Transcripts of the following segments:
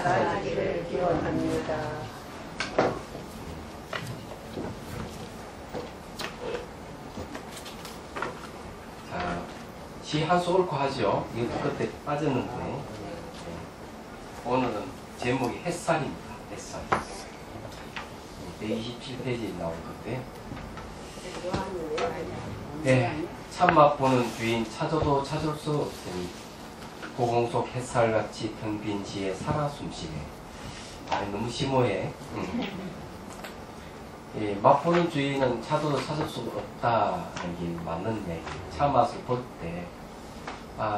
나아가기를 기원합니다. 자, 시 한 수 옳고 하죠. 이거 그때 빠졌는데 오늘은 제목이 햇살입니다. 햇살. 127페이지에 나온 건데 네, 참맛 보는 주인 찾아도 찾을 수 없으니 고공 속 햇살같이 텅 빈 지에 살아 숨쉬네. 아, 너무 심오해. 예, 맛보는 주인은 찾아도 찾을 수 없다는 게 맞는 얘기. 차 맛을 볼 때,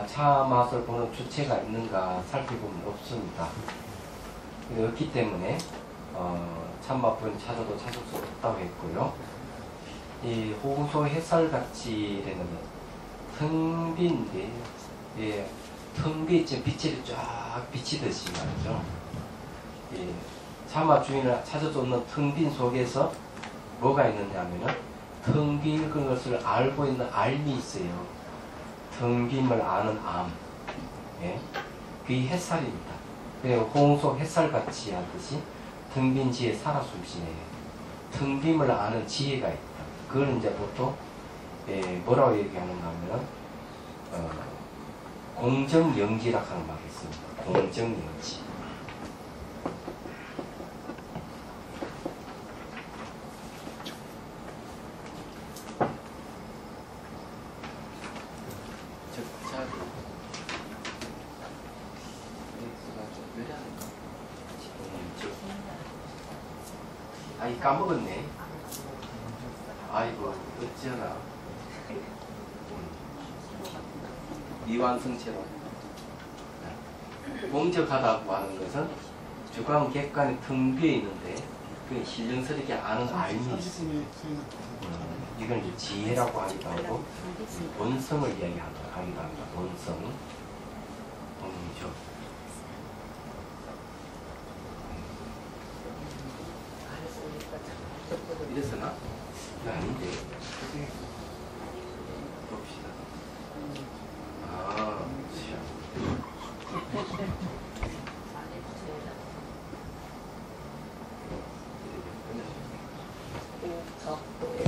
차 맛을 보는 주체가 있는가 살펴보면 없습니다. 없기 때문에, 참맛 보는 찾아도 찾을 수 없다고 했고요. 이 호소 햇살같이라는 텅 빈데, 예, 텅 빈 빛이 쫙 비치듯이 말이죠. 예, 참맛 주인을 찾아도 없는 텅 빈 속에서 뭐가 있느냐 하면은 텅 빈 것을 알고 있는 알미 있어요. 텅 빈을 아는 암. 예? 그게 햇살입니다. 그리고 홍속 햇살같이 하듯이 텅 빈 지에 살아 숨쉬네. 텅 빈을 아는 지혜가 있다. 그걸 이제 보통 뭐라고 얘기하는가 하면은 공정영지라고 하는 말이 있습니다. 공정영지. 아이 까먹었네. 아이고 어쩌나. 미완성체로 공적하다고 하는 것은 주관 객관이 텅 비어 있는데 그 신령스럽게 아는 알미 있습니다. 이건 이제 지혜라고 하기도 하고 본성을 이야기하기도 합니다. 본성, 본적. 이랬으나? 아닌데. 봅시다.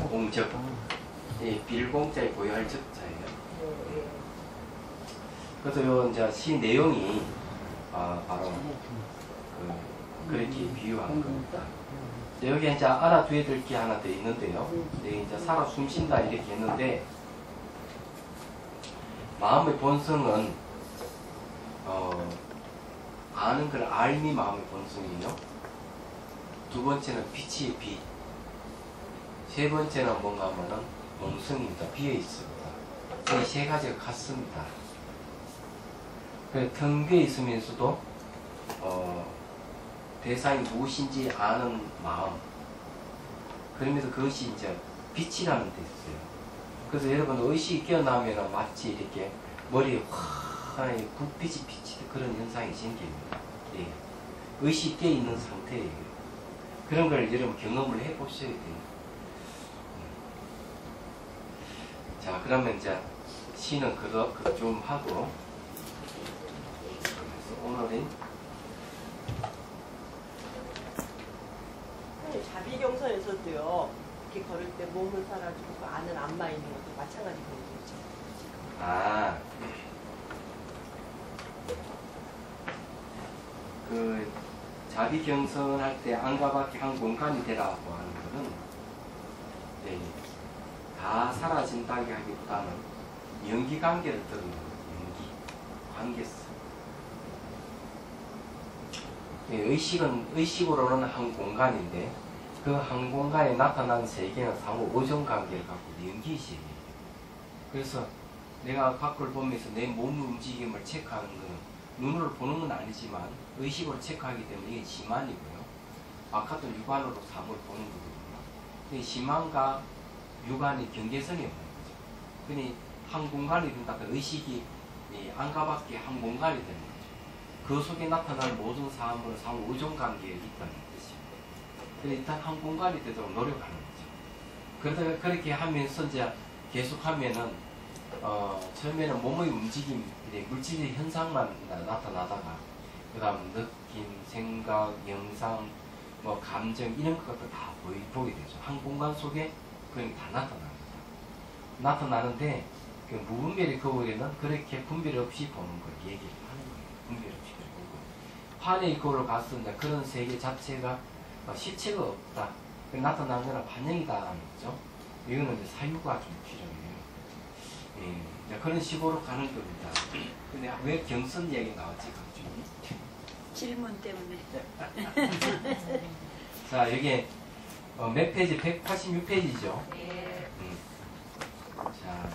공적. 예, 빌공자에 고유할 적자예요. 그래서 요 이제 시 내용이 바로 그렇게 비유한 겁니다. 여기 이제 알아둬야 될 게 하나 더 있는데요. 여기 이제 살아 숨쉰다 이렇게 했는데 마음의 본성은 아는 걸 알미 마음의 본성이요. 두 번째는 빛이 빛. 세 번째는 뭔가 하면은 본성입니다. 비어 있습니다. 이 세 가지가 같습니다. 그 텅 비어 있으면서도 대상이 무엇인지 아는 마음. 그러면서 그것이 이제 빛이라는 데 있어요. 그래서 여러분 의식이 깨어나면 마치 이렇게 머리에 환하게 불빛이 비치는 그런 현상이 생깁니다. 예. 의식이 깨어있는 상태예요. 그런 걸 여러분 경험을 해보셔야 돼요. 자, 그러면 이제 시는 그거 좀 하고 오늘은 자비경선에서도요 이렇게 걸을 때 몸을 살아주고 아는 안마 있는 것도 마찬가지 그런 거죠. 그 자비경선할 때 안과 밖에 한 공간이 되라고 하는 거는 다 사라진다고 하기보다는 연기관계를 들은 거예요. 연기, 관계성. 의식으로는 한 공간인데 그 한 공간에 나타나는 세계는 상호 오존관계를 갖고 연기시해요. 그래서 내가 밖을 보면서 내 몸 움직임을 체크하는 것은 눈으로 보는 건 아니지만 의식으로 체크하기 때문에 이게 심한이고요. 바깥은 육안으로 상을 보는 거거든요. 심한과 육안이 경계선이 없는 거죠. 그러니 한 공간이 된다면 의식이 안과 밖에 한 공간이 되는 거죠. 그 속에 나타나는 모든 사물은 상호 의존관계에 있다는 뜻입니다. 일단 한 공간이 되도록 노력하는 거죠. 그러다가 그렇게 하면서 이제 계속하면은 처음에는 몸의 움직임, 물질의 현상만 나타나다가 그 다음 느낌, 생각, 영상, 뭐 감정 이런 것도 다 보게 되죠. 한 공간 속에 그게 다 나타납니다. 나타나는데 그 무분별의 거울에는 그렇게 분별 없이 보는 걸 얘기를 하는 거예요. 분별 없이 보는 거. 환의 거울로 갔을 때 그런 세계 자체가 실체가 없다. 나타나는 거는 반영이다라는 거죠. 이거는 이제 사유가 좀 필요해요. 예, 그런 식으로 가는 겁니다. 근데 왜 경선 이야기 나왔지, 갑자기? 질문 때문에. 자, 여기 몇 페이지? 186페이지죠. 자,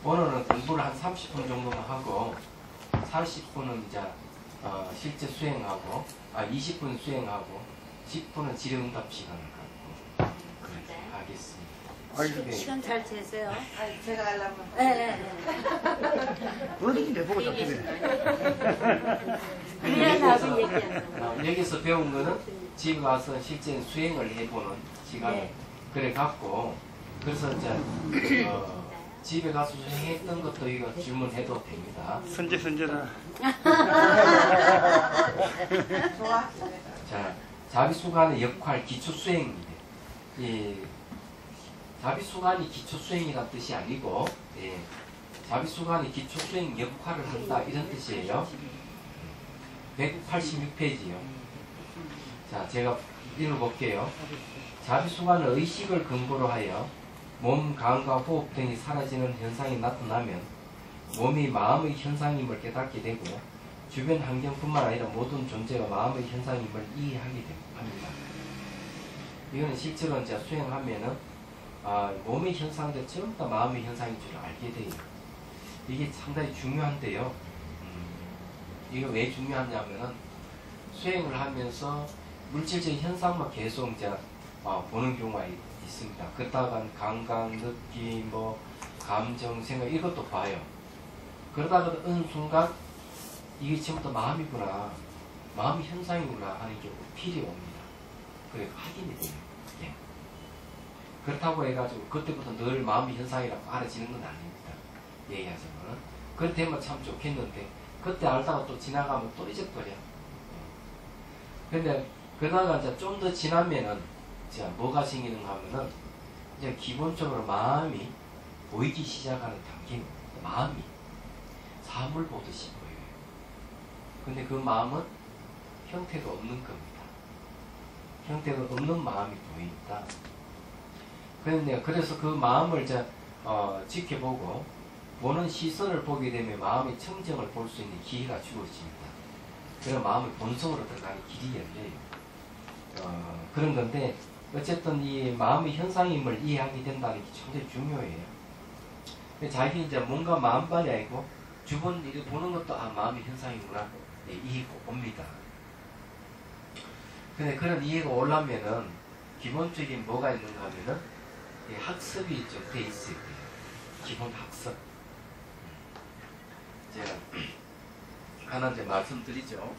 오늘은 공부를 한 30분 정도만 하고 40분은 이제 실제 수행하고 20분 수행하고 10분은 질의응답 시간을 갖고 그렇게 하겠습니다. 시간 잘 재세요. 제가 하려면. 네. 오늘 내보고 잡히네. 그래야 나도 얘기하는 여기서 배운 거는 집에 가서 실제 수행을 해보는 시간을 네. 그래 갖고 그래서 이제 집에 가서 수행했던 것도 이거 질문해도 됩니다. 선제나. 좋아. 자, 자비수간의 역할 기초 수행입니다. 이 자비수간이 기초 수행이란 뜻이 아니고 자비수간이 기초 수행 역할을 한다 이런 뜻이에요. 186페이지요. 자, 제가 읽어볼게요. 자비수간은 의식을 근거로 하여 몸, 감과 호흡 등이 사라지는 현상이 나타나면 몸이 마음의 현상임을 깨닫게 되고 주변 환경뿐만 아니라 모든 존재가 마음의 현상임을 이해하게 합니다. 이거는 실제로 이제 수행하면은 몸의 현상도 전부 다 마음의 현상인 줄 알게 돼요. 이게 상당히 중요한데요. 이거 왜 중요하냐면은 수행을 하면서 물질적인 현상만 계속 이제 보는 경우가 있습니다. 그러다가 감각, 느낌, 뭐 감정, 생각 이것도 봐요. 그러다가 어느 순간 이게 전부 다 마음이구나, 마음의 현상이구나 하는 게 필이 옵니다. 그래 확인이 돼요. 예. 그렇다고 해가지고 그때부터 늘 마음의 현상이라고 알아지는 건 아닙니다. 얘기하자면 그럴 때면 참 좋겠는데 그때 알다가 또 지나가면 또 잊어버려. 근데 그러다가 이제 좀 더 지나면은 자 뭐가 생기는가 하면은 이제 기본적으로 마음이 보이기 시작하는 단계입니다. 마음이 사물 보듯이 보여요. 근데 그 마음은 형태가 없는 겁니다. 형태가 없는 마음이 보인다. 그래서 그 마음을 이제 지켜보고 보는 시선을 보게 되면 마음의 청정을 볼 수 있는 기회가 주어집니다. 그래서 마음의 본성으로 들어가는 길이 열려요. 그런 건데 어쨌든 이 마음의 현상임을 이해하게 된다는 게 굉장히 중요해요. 자기 이제 뭔가 마음만이 아니고 주변 일을 보는 것도 마음의 현상이구나 이해가 옵니다. 근데 그런 이해가 오려면은 기본적인 뭐가 있는가 하면은 학습이 좀 돼 있어야 돼요. 기본 학습. 제가 하나 이제 말씀드리죠.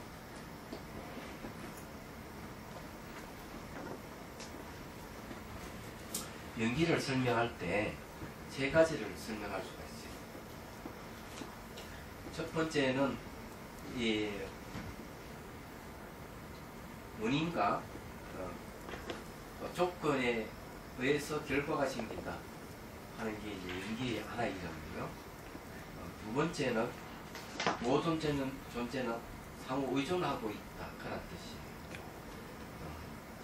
연기를 설명할 때 세 가지를 설명할 수가 있어요. 첫 번째는 이 원인과 조건에 의해서 결과가 생긴다 하는 게 이제 연기의 하나의 이름이고요. 두 번째는 모든 존재는 상호 의존하고 있다 그런 뜻이에요.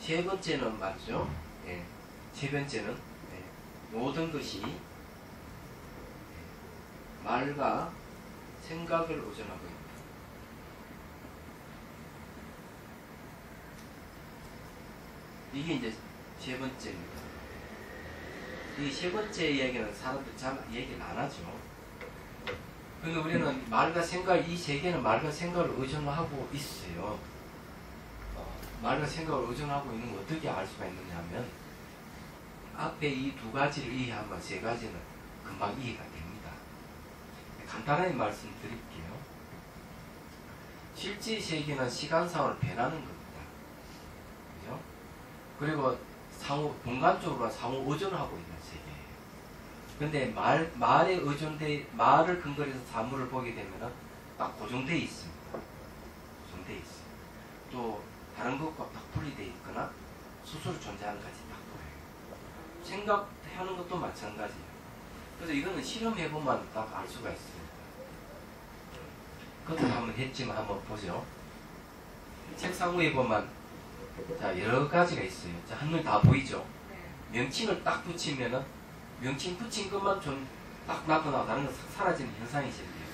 세 번째는 맞죠? 예. 세 번째는 모든 것이 말과 생각을 의존하고 있다. 이게 이제 세 번째입니다. 이 세 번째 이야기는 사람들이 잘 얘기를 안 하죠. 근데 우리는 말과 생각, 이 세 개는 말과 생각을 의존하고 있어요. 말과 생각을 의존하고 있는 걸 어떻게 알 수가 있느냐 하면 앞에 이 두 가지를 이해하면 세 가지는 금방 이해가 됩니다. 간단하게 말씀드릴게요. 실제 세계는 시간상으로 변하는 겁니다. 그죠? 그리고 상호, 공간적으로 상호 의존하고 있는 세계예요. 근데 말에 의존돼, 말을 근거로 해서 사물을 보게 되면은 딱 고정되어 있습니다. 또 다른 것과 딱 분리되어 있거나 스스로 존재하는 것이 딱 보여요. 생각하는 것도 마찬가지예요. 그래서 이거는 실험해보면 딱 알 수가 있어요. 그것도 한번 했지만 한번 보죠. 책상 위에 보면 자 여러 가지가 있어요. 자, 한눈 다 보이죠? 명칭을 딱 붙이면은 명칭 붙인 것만 좀 딱 나타나고 다른 건 사라지는 현상이 생겨요.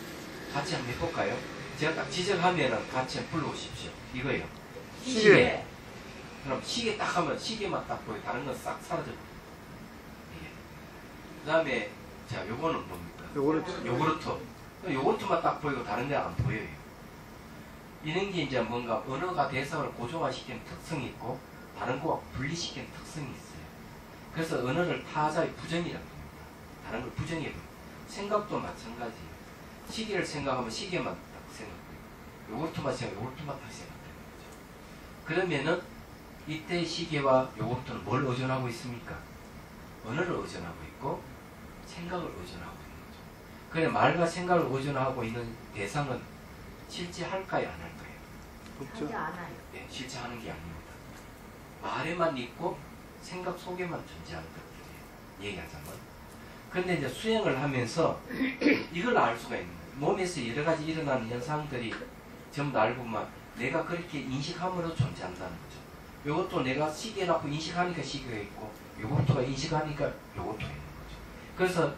같이 한번 해볼까요? 제가 딱 지적하면은 같이 한번 불러오십시오. 이거예요. 시계. 그럼 시계 딱 하면 시계만 딱 보여. 다른 건 싹 사라져요. 그 다음에 자 요거는 뭡니까? 요구르트. 요구르트만 딱 보이고 다른 데 안 보여요. 이런 게 이제 뭔가 언어가 대상을 고정화시키는 특성이 있고 다른 거와 분리시키는 특성이 있어요. 그래서 언어를 타자의 부정이라고 합니다. 다른 걸 부정해버려요. 생각도 마찬가지예요. 시계를 생각하면 시계만 딱 생각해요. 요구르트만 생각하면 요구르트만 딱 생각해요. 그러면은 이때 시계와 요구르트는 뭘 의존하고 있습니까? 언어를 의존하고 있고 생각을 의존하고 있는 거죠. 그래 말과 생각을 의존하고 있는 대상은 실제 할까요? 안 할까요? 하지 않아요. 네, 실제 하는 게 아닙니다. 말에만 있고 생각 속에만 존재하는 것들이에요. 얘기하자면. 근데 이제 수행을 하면서 이걸 알 수가 있는 거예요. 몸에서 여러 가지 일어나는 현상들이 전부 다 알고 보면 내가 그렇게 인식함으로 존재한다는 거죠. 이것도 내가 시계라고 인식하니까 시계가 있고 요것도가 인식하니까 요것도 있는 거죠. 그래서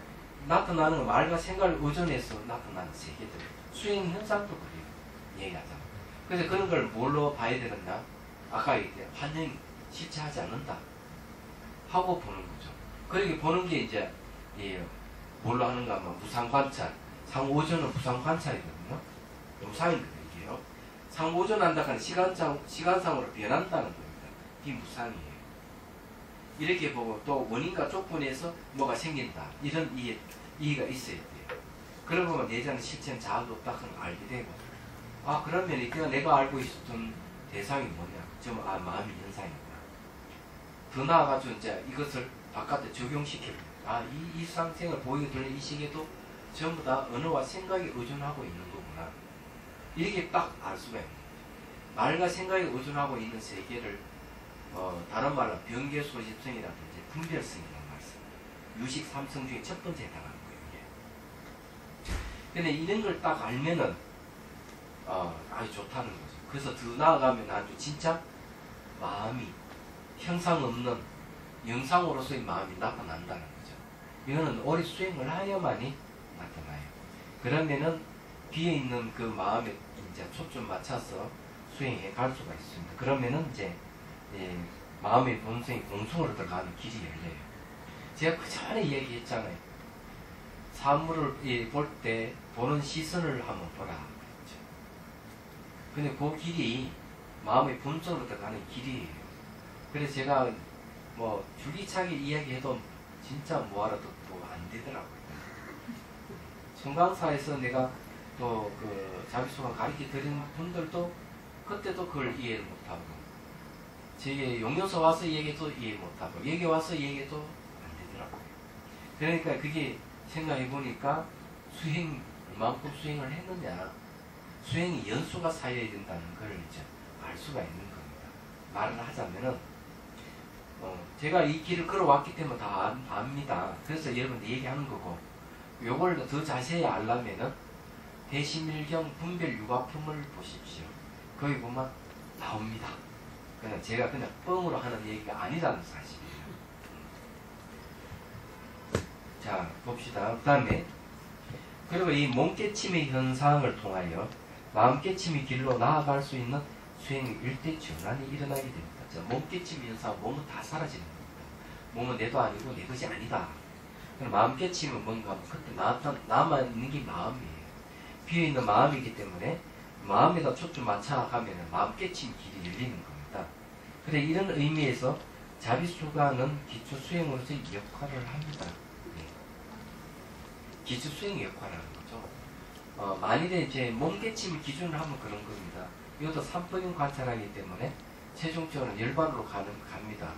나타나는 건 말과 생각을 의존해서 나타나는 세계들. 수행 현상도 그래요. 얘기하자면. 그래서 그런 걸 뭘로 봐야 되느냐? 아까 얘기했죠. 환영이 실체하지 않는다. 하고 보는 거죠. 그렇게 보는 게 이제 뭘로 하는가 하면 무상관찰. 상오존은 무상관찰이거든요. 무상이거든요. 이게요. 상오존한다 하는 시간상으로 변한다는 겁니다. 이게 무상이에요. 이렇게 보고 또 원인과 조건에서 뭐가 생긴다. 이런 이해가 있어야 돼요. 그러고 보면 내자는 실체는 자아도 딱 알게 되고 아 그러면 이때가 내가 알고 있었던 대상이 뭐냐. 좀 마음의 현상이구나. 더 나아가지고 이제 이것을 바깥에 적용시켜요. 이 일상생을 보이게 되는 이 시계도 전부 다 언어와 생각에 의존하고 있는 거구나. 이렇게 딱 알 수가 있는 거예요. 말과 생각에 의존하고 있는 세계를 다른 말로 변개소집성이라든지 분별성이라는 말씀. 유식 삼성 중에 첫 번째 해당하는 거예요. 이게. 근데 이런 걸 딱 알면은 아주 좋다는 거죠. 그래서 더 나아가면 아주 진짜 마음이 형상 없는 영상으로서의 마음이 나타난다는 거죠. 이거는 오래 수행을 하여만이 나타나요. 그러면은 비어있는 그 마음에 이제 초점 맞춰서 수행해 갈 수가 있습니다. 그러면은 이제 마음의 본성이 공성으로 들어가는 길이 열려요. 제가 그 전에 얘기했잖아요. 사물을 볼 때 보는 시선을 한번 보라. 그렇죠. 근데 그 길이 마음의 본성으로 들어가는 길이에요. 그래서 제가 뭐 줄기차게 이야기해도 진짜 뭐하러 듣고 안 되더라고요. 성강사에서 내가 또 그 자비수가 가르쳐 드리는 분들도 그때도 그걸 이해를 못하고 제게 용연서 와서 얘기해도 이해 못하고 여기 와서 얘기해도 안 되더라고요. 그러니까 그게 생각해보니까 수행 이만큼 수행을 했느냐 수행이 연수가 쌓여야 된다는 걸 이제 알 수가 있는 겁니다. 말을 하자면은 제가 이 길을 걸어왔기 때문에 다 압니다. 그래서 여러분 얘기하는 거고 요걸 더 자세히 알려면은 대시밀경 분별 유가품을 보십시오. 거기 보면 나옵니다. 그냥 제가 그냥 뻥으로 하는 얘기가 아니라는 사실이에요. 자 봅시다. 그 다음에 그리고 이 몸깨침의 현상을 통하여 마음깨침의 길로 나아갈 수 있는 수행의 일대 전환이 일어나게 됩니다. 자, 몸깨침 현상, 몸은 다 사라지는 겁니다. 몸은 내도 아니고 내 것이 아니다. 그럼 마음깨침은 뭔가 그때 남아있는 게 마음이에요. 비어있는 마음이기 때문에 마음에다 초점 맞춰가면 마음깨침 길이 열리는 겁니다. 그래 이런 의미에서 자비수가는 기초 수행으로서의 역할을 합니다. 네. 기초 수행의 역할을 하는 거죠. 만일에 이제 몸깨침을 기준으로 하면 그런 겁니다. 이것도 3번인 관찰하기 때문에 최종적으로 열반으로 갑니다.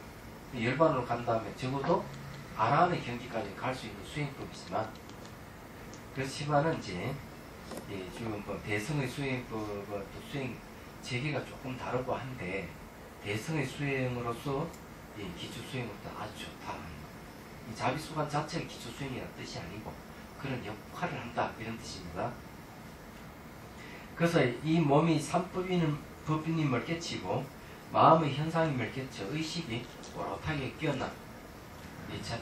열반으로 간 다음에 적어도 아라한의 경지까지 갈 수 있는 수행법이지만 그렇지만은 이제 지금 뭐 대승의 수행법, 또 수행 체계가 조금 다르고 한데 대성의 수행으로서 이 기초 수행보다 아주 좋다. 이 자비수관 자체가 기초 수행이라는 뜻이 아니고 그런 역할을 한다 이런 뜻입니다. 그래서 이 몸이 삼법인임을 깨치고 마음의 현상임을 깨쳐 의식이 오롯하게 깨어나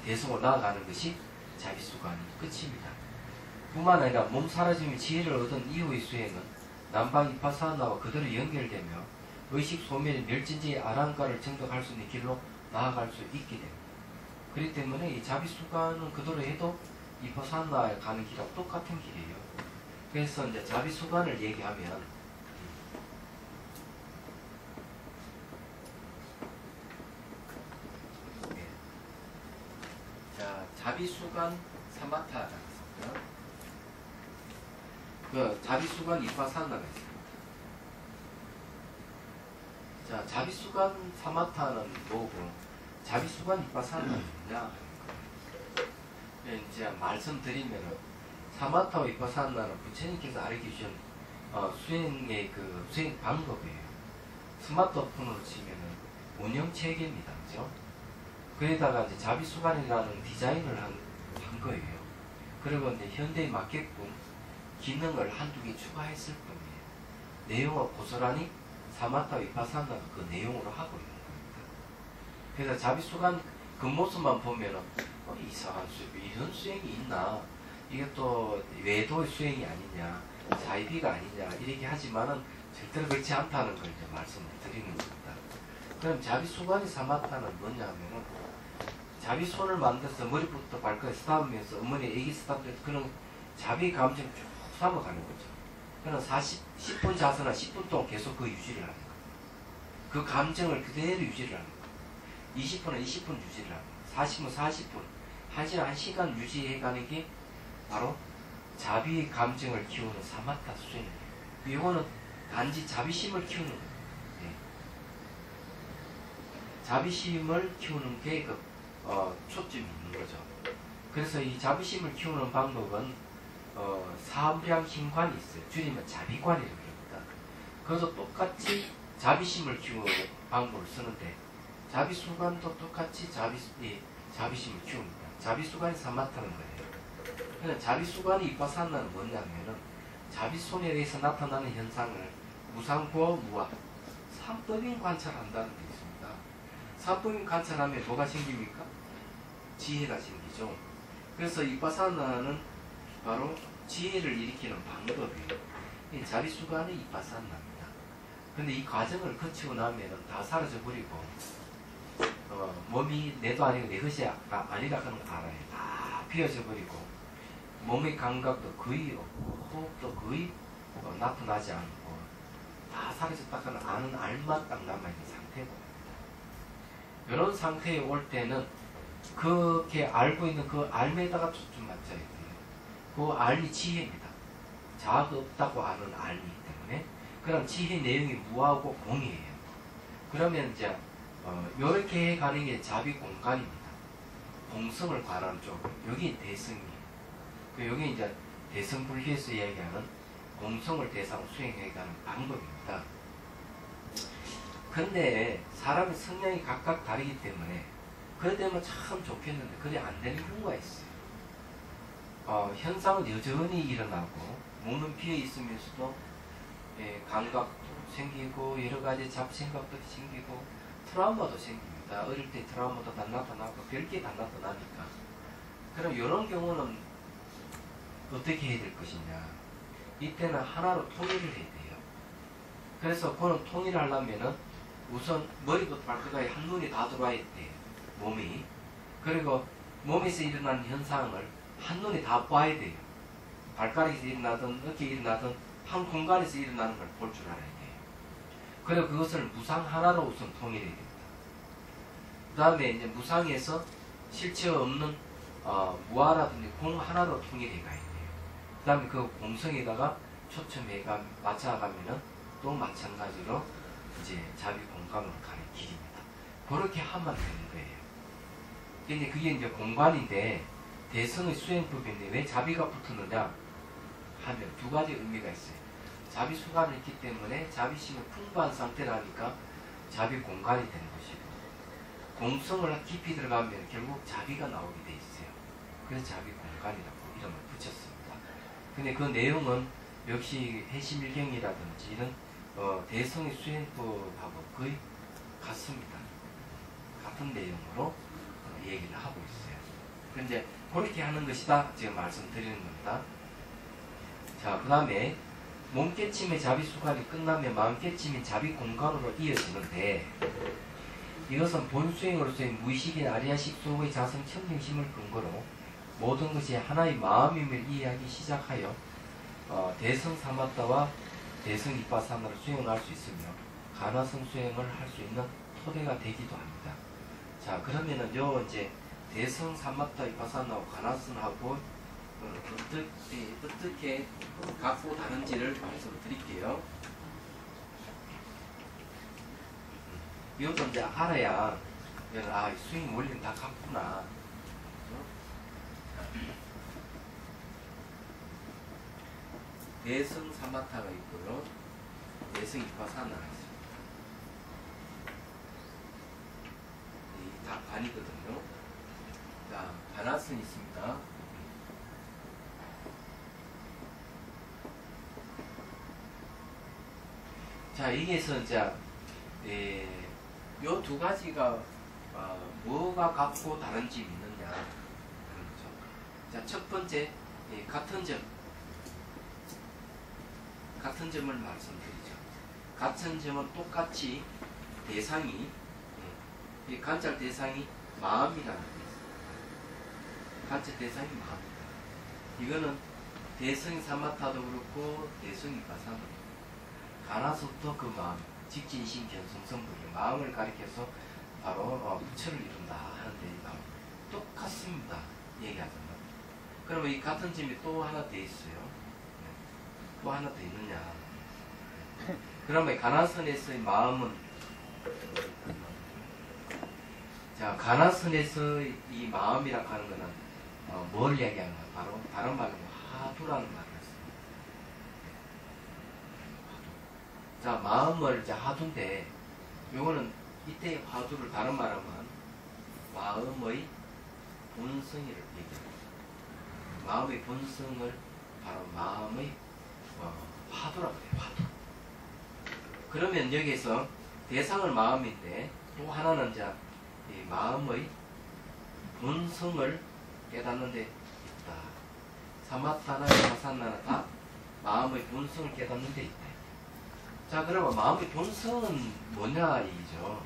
대성으로 나아가는 것이 자비수관의 끝입니다. 뿐만 아니라 몸 사라짐의 지혜를 얻은 이후의 수행은 남방 이파사나와 그대로 연결되며 의식 소멸의 멸진지의 아랑가를 정독할 수 있는 길로 나아갈 수 있게 됩니다. 그렇기 때문에 이 자비수관은 그대로 해도 이파사나에 가는 길하고 똑같은 길이에요. 그래서 이제 자비수관을 얘기하면 자, 자비수관 사마타라고 있습니다. 그 자비수관 이파사나가 있습니다. 자, 자비수관 사마타는 뭐고 자비수관 이파사나는 뭐냐? 이제 말씀드리면 사마타와 이파사나는 부처님께서 알려주신 수행의 그 수행 방법이에요. 스마트폰으로 치면은 운영 체계입니다, 그죠? 그에다가 이제 자비수관이라는 디자인을 한 거예요. 그리고 이제 현대에 맞게끔 기능을 한두 개 추가했을 뿐이에요. 내용을 고스란히 사마타와 이파사나가 그 내용으로 하고 있는 겁니다. 그래서 자비수관 그 모습만 보면은 이상한 이런 수행이 있나? 이게 또 외도의 수행이 아니냐, 자의비가 아니냐 이렇게 하지만은 절대로 그렇지 않다는 걸 이제 말씀을 드리는 겁니다. 그럼 자비수관이 사마타는 뭐냐면은 자비손을 만들어서 머리부터 발끝까지 쓰다보면서 어머니 애기 쓰다보면서 그런 자비 감정을 쭉 삼아가는 거죠. 그럼 10분 자서나 10분 동안 계속 그 유지를 하는 거예요. 그 감정을 그대로 유지를 하는 거예요. 20분은 20분 유지를 하는 거예요. 40분 40분 1시간 1시간 유지해가는 게 바로 자비 감정을 키우는 사마타 수행이에요. 이거는 단지 자비심을 키우는 거예요. 네. 자비심을 키우는 게 초점이 있는 거죠. 그래서 이 자비심을 키우는 방법은 사암량심관이 있어요. 줄이면 자비관이라고 합니다. 그래서 똑같이 자비심을 키우는 방법을 쓰는데 자비수관도 똑같이 자비심을 키웁니다. 자비수관이 사마타는 거예요. 그러니까 자비수관이 이파사나는 뭐냐면은 자비손에 의해서 나타나는 현상을 무상고 무아 삼법인 관찰한다는 게 있습니다. 삼법인 관찰하면 뭐가 생깁니까? 지혜가 생기죠. 그래서 이파사나는 바로 지혜를 일으키는 방법이에요. 이 자비수관이 이파사나입니다. 근데 이 과정을 거치고 나면은 다 사라져버리고 몸이 내도 아니고 내 것이 아니라 하는 걸 알아요. 다 비어져 버리고 몸의 감각도 거의 없고 호흡도 거의 나타나지 않고 다 사라졌다가는 아는 알만 딱 남아있는 상태고 이런 상태에 올 때는 그렇게 알고 있는 그 알에다가 초점 맞춰야 돼요. 그 알이 지혜입니다. 자아가 없다고 아는 알이기 때문에 그럼 지혜 내용이 무하고 공이에요. 그러면 이제 이렇게 가는 게 자비 공간입니다. 공성을 관한 쪽 여기 대성이에요. 여기 이제 대성불교에서 이야기하는 공성을 대상 수행해가는 방법입니다. 근데 사람의 성향이 각각 다르기 때문에 그래 되면 참 좋겠는데 그래 안 되는 경우가 있어요. 현상은 여전히 일어나고 몸은 비어 있으면서도 감각도 생기고 여러 가지 잡생각도 생기고 트라우마도 생깁니다. 어릴 때 트라우마도 다 나타나고 별게 다 나타나니까. 그럼 이런 경우는 어떻게 해야 될 것이냐. 이때는 하나로 통일을 해야 돼요. 그래서 그는 통일을 하려면은 우선 머리부터 발끝까지 한눈에 다 들어와야 돼요. 몸이. 그리고 몸에서 일어나는 현상을 한눈에 다 봐야 돼요. 발가락에서 일어나든 어깨에 일어나든 한 공간에서 일어나는 걸 볼 줄 알아야 돼요. 그리고 그것을 무상 하나로 우선 통일해야 됩니다. 그 다음에 이제 무상에서 실체 없는 무아라든지 공 하나로 통일해 가야 돼요. 그 다음에 그 공성에다가 초점해가 맞춰가면은 또 마찬가지로 이제 자비 공간으로 가는 길입니다. 그렇게 하면 되는 거예요. 근데 그게 이제 공간인데 대성의 수행법인데 왜 자비가 붙었느냐 하면 두 가지 의미가 있어요. 자비 수관을 했기 때문에 자비심이 풍부한 상태라니까 자비 공간이 되는 것이고, 공성을 깊이 들어가면 결국 자비가 나오게 돼 있어요. 그래서 자비 공간이라고 이름을 붙였습니다. 근데 그 내용은 역시 해심일경이라든지 이런 대성의 수행법하고 거의 같습니다. 같은 내용으로 얘기를 하고 있어요. 근데 그렇게 하는 것이다 제가 말씀드리는 겁니다. 자, 그 다음에 몸깨침의 자비수관이 끝나면 마음깨침인 자비공간으로 이어지는데, 이것은 본수행으로서의 무의식인 아리아식 수호의 자성 천명심을 근거로 모든 것이 하나의 마음임을 이해하기 시작하여 대성 사마타와 대성 이빠사나를 수행할 수 있으며 가나성 수행을 할 수 있는 토대가 되기도 합니다. 자, 그러면은 요 이제 대성 사마타 이빠사나하고 가나성하고 어떻게 갖고 다른지를 말씀드릴게요. 이것도 이제 알아야 수행 원리는 다 같구나. 대성 사마타가 있고요, 대성 이빠사나가 있습니다. 이 다 반이거든요. 자, 가나성이 있습니다. 자, 여기에서 이제 요 두 가지가 뭐가 같고 다른 점이 있느냐 그런 거죠. 자, 첫 번째 같은 점을 말씀드리죠. 같은 점은 똑같이 대상이 이 관찰 대상이 마음이라는 게 있습니다. 관찰 대상이 마음이다. 이거는 대성 사마타도 그렇고 대성 이빠사나도 가나성도 그 마음, 직진심 견성성불이 마음을 가리켜서 바로 부처를 이룬다 하는데 이 마음 똑같습니다. 얘기하자면. 그러면 이 같은 점이 또 하나 더 있어요. 또 하나 더 있느냐. 그러면 가나선에서의 마음은, 자, 가나선에서 이 마음이라고 하는 것은 뭘 얘기하는 거야? 바로 다른 말로 화두라는 말이었습니다. 자, 마음을 이제 화두인데, 요거는 이때 화두를 다른 말하면 마음의 본성이를 얘기합니다. 마음의 본성을 바로 마음의 화두라고 해요. 화두. 그러면 여기서 대상을 마음인데 또 하나는 이제 이 마음의 본성을 깨닫는 데 있다. 사마타나 이빠사나나 다 마음의 본성을 깨닫는 데 있다. 자, 그러면 마음의 본성은 뭐냐 얘기죠.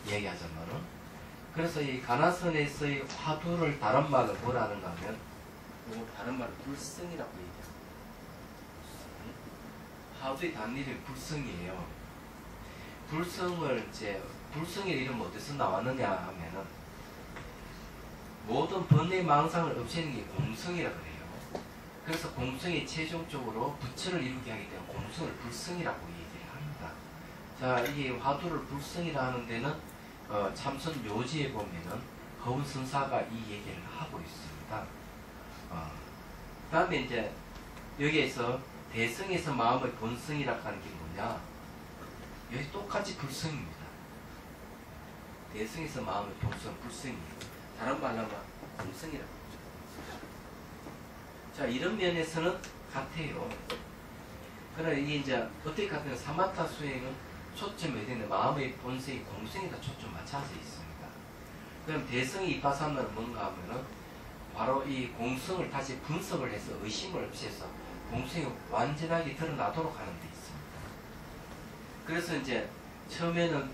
얘기하자면은. 그래서 이 가나선에서의 화두를 다른 말로 뭐라 하는가 하면, 다른 말로 불성이라고 얘기합니다. 화두의 단일이 불성이에요. 불성을 불성의 이름은 어디서 나왔느냐 하면은, 모든 번뇌 망상을 없애는 게 공성이라고 해요. 그래서 공성이 최종적으로 부처를 이루게 하기 때문에 공성을 불성이라고 얘기를 합니다. 자, 이게 화두를 불성이라 하는 데는 참선 묘지에 보면은 허운선사가 이 얘기를 하고 있습니다. 그 다음에 이제 여기에서 대성에서 마음의 본성이라고 하는 게 뭐냐? 여기 똑같이 불성입니다. 대성에서 마음의 본성은 불성이에요. 다른 말로 하면 공성이라고 하죠. 자, 이런 면에서는 같아요. 그러나 이게 이제 어떻게 같으면 사마타 수행은 초점이 어디 있는 마음의 본성이 공성에다 초점 맞춰져 있습니다. 그럼 대성이 이빠사나는 뭔가 하면은 바로 이 공성을 다시 분석을 해서 의심을 없애서 공성이 완전하게 드러나도록 하는 데 있습니다. 그래서 이제 처음에는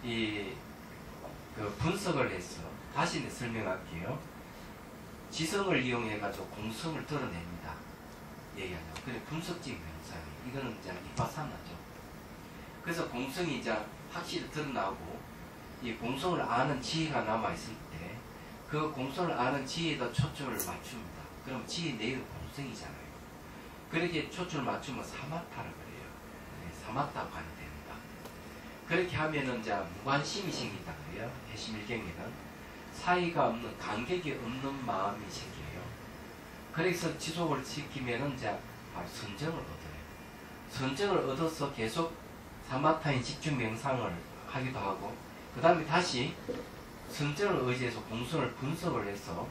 그 분석을 해서 다시 설명할게요. 지성을 이용해가지고 공성을 드러냅니다. 얘기하죠. 그래, 분석적인 현상이. 이거는 이제 이빠사나죠. 그래서 공성이 이제 확실히 드러나고, 이 공성을 아는 지혜가 남아있을 때, 그 공성을 아는 지혜에다 초점을 맞춥니다. 그럼 지혜 내용은 공성이잖아요. 그렇게 초점을 맞추면 사마타를 그래요. 네, 사마타관이 됩니다. 그렇게 하면은 이제 무관심이 생긴다 그래요. 해심일경에는. 사이가 없는, 간격이 없는 마음이 생겨요. 그래서 지속을 시키면은 이제 바로 선정을 얻어요. 선정을 얻어서 계속 사마타인 집중 명상을 하기도 하고, 그 다음에 다시 선정을 의지해서 공성을 분석을 해서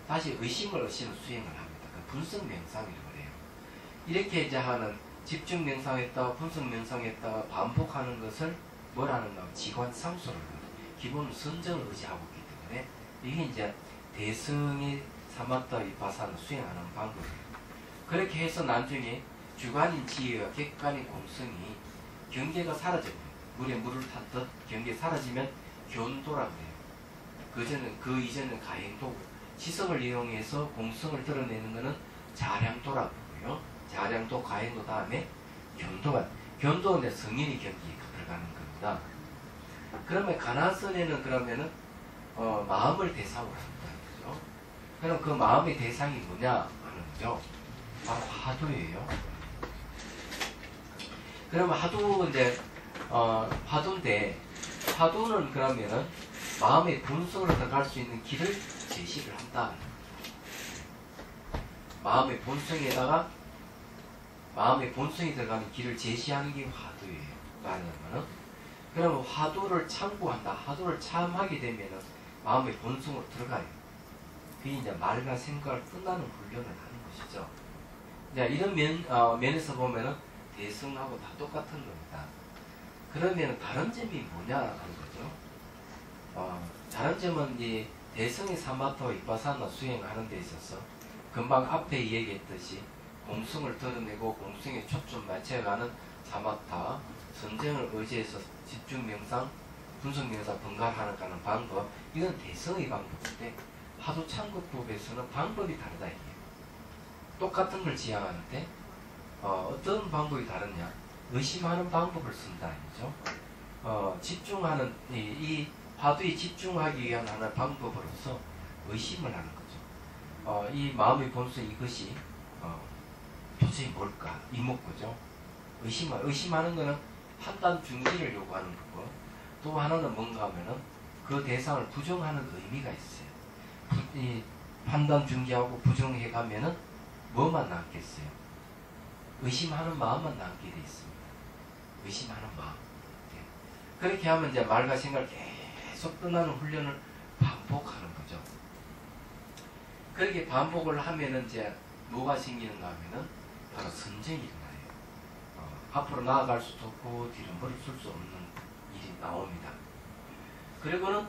다시 의심을 수행을 합니다. 그 분석 명상이라고 해요. 이렇게 이제 하는 집중 명상했다가 분석 명상했다가 반복하는 것을 뭐라는가? 지관 상수를 기본 선정을 의지하고 있기 때문에 이게 이제 대승의 사마타 위파사나 수행하는 방법이에요. 그렇게 해서 나중에 주관인 지혜와 객관인 공성이 경계가 사라져버려요. 물에 물을 탔듯 경계 사라지면 견도라고 해요. 그 이전은 가행도고, 지성을 이용해서 공성을 드러내는 것은 자량도라고 하고요. 자량도, 가행도 다음에 견도는 성인의 경기에 들어가는 겁니다. 그러면 가나선에는 그러면은 마음을 대상으로 한다는 거죠. 그럼 그 마음의 대상이 뭐냐 하는 거죠. 바로 화두예요. 그러면 화두인데, 화두는 그러면은 마음의 본성으로 들어갈 수 있는 길을 제시를 한다. 마음의 본성에다가 마음의 본성이 들어가는 길을 제시하는 게 화두예요. 말하자면은, 그러면 화두를 참고한다. 화두를 참하게 되면은 마음의 본성으로 들어가요. 그게 이제 말과 생각을 끝나는 훈련을 하는 것이죠. 이제 이런 면에서 보면은 대승하고 다 똑같은 겁니다. 그러면 다른 점이 뭐냐 하는 거죠. 다른 점은 이 대승의 사마타와 위파사나 수행하는 데 있어서 금방 앞에 얘기했듯이 공성을 드러내고 공성에 초점 맞춰가는 사마타, 선정을 의지해서 집중 명상, 분석 명상 번갈아가는 방법, 이건 대승의 방법인데 화두 참고법에서는 방법이 다르다 이게. 똑같은 걸 지향하는데 어떤 방법이 다르냐? 의심하는 방법을 쓴다 이죠. 집중하는 이 화두에 집중하기 위한 하나의 방법으로서 의심을 하는 거죠. 이 마음의 본성 이것이 도대체 뭘까? 이목구죠. 의심하는 것은 판단 중지를 요구하는 거고, 또 하나는 뭔가 하면은 그 대상을 부정하는 의미가 있어요. 이 판단 중지하고 부정해 가면은 뭐만 남겠어요? 의심하는 마음만 남게 돼 있습니다. 의심하는 마음. 네. 그렇게 하면 이제 말과 생각을 계속 떠나는 훈련을 반복하는 거죠. 그렇게 반복을 하면은 이제 뭐가 생기는가 하면은 바로 선정이 일어나요. 앞으로 나아갈 수도 없고 뒤로 머리 쓸 수 없는 일이 나옵니다. 그리고는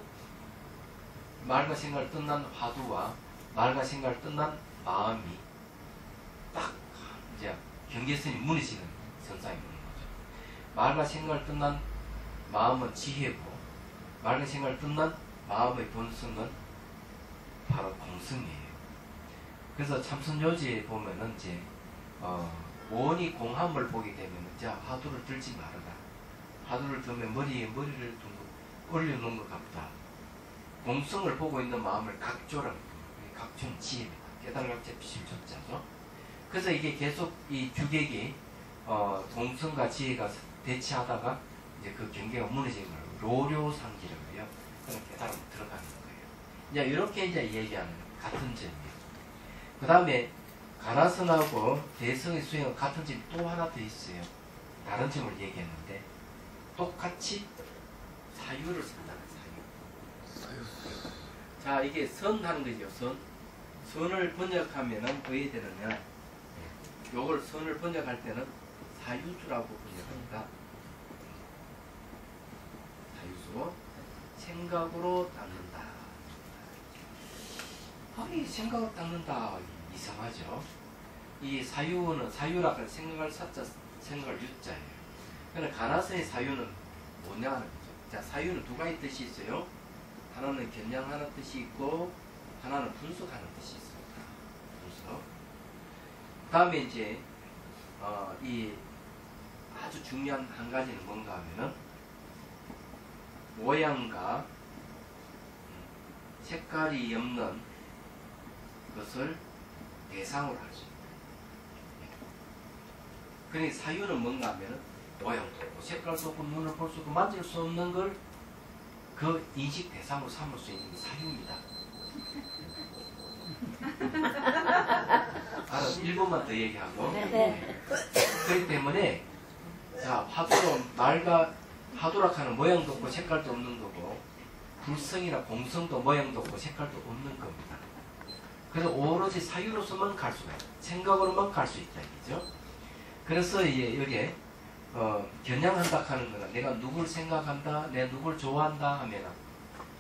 말과 생각을 떠난 화두와 말과 생각을 떠난 마음이 딱 이제 경계선이 무너지는 선상이 오는 거죠. 말과 생각을 떠난 마음은 지혜고, 말과 생각을 떠난 마음의 본성은 바로 공성이에요. 그래서 참선요지에 보면은 이제 원이 공함을 보게 되면 이제 화두를 들지 말아라. 화두를 들면 머리에 머리를 올려놓은 것 같다. 공성을 보고 있는 마음을 각조라고 합니다. 각조는 지혜입니다. 깨달음각자 비심조자죠. 그래서 이게 계속 이 주객이 공성과 지혜가 대치하다가 이제 그 경계가 무너지는 걸 로료상기라고 해요. 그런 깨달음이 들어가는 거예요. 이제 이렇게 이제 얘기하는 같은 점이에요. 그 다음에 가나선하고 대성의 수행은 같은 점이 또 하나 더 있어요. 다른 점을 얘기했는데 똑같이 사유를 쓴다는 사유. 자, 이게 선하는 거죠. 선을 번역하면은 어떻게 되느냐? 요걸 선을 번역할 때는 사유수라고 번역합니다. 사유수. 생각으로 닦는다. 아니, 생각을 닦는다. 이상하죠? 이 사유라고 하는 생각을 사자, 생각을 유자예요. 그러나 가나선의 사유는 뭐냐 하는 거죠. 자, 사유는 두 가지 뜻이 있어요. 하나는 겨냥하는 뜻이 있고, 하나는 분석하는 뜻이 있습니다. 분석. 다음에 이제, 이 아주 중요한 한 가지는 뭔가 하면은, 모양과 색깔이 없는 것을 대상으로 할 수 있다. 그러니까 사유는 뭔가 하면은, 모양도 없고, 색깔도 없고, 눈을 볼 수 없고, 만질 수 없는 걸 그 인식 대상으로 삼을 수 있는 사유입니다. 알아서 1분만 더 얘기하고. 네. 그렇기 때문에 자, 화두로 말과 화두락하는 모양도 없고 색깔도 없는 거고, 불성이나 공성도 모양도 없고 색깔도 없는 겁니다. 그래서 오로지 사유로서만 갈 수가 있다. 생각으로만 갈 수 있다. 이죠? 그래서 여기에 겨냥한다 하는 거는 내가 누굴 생각한다, 내가 누굴 좋아한다 하면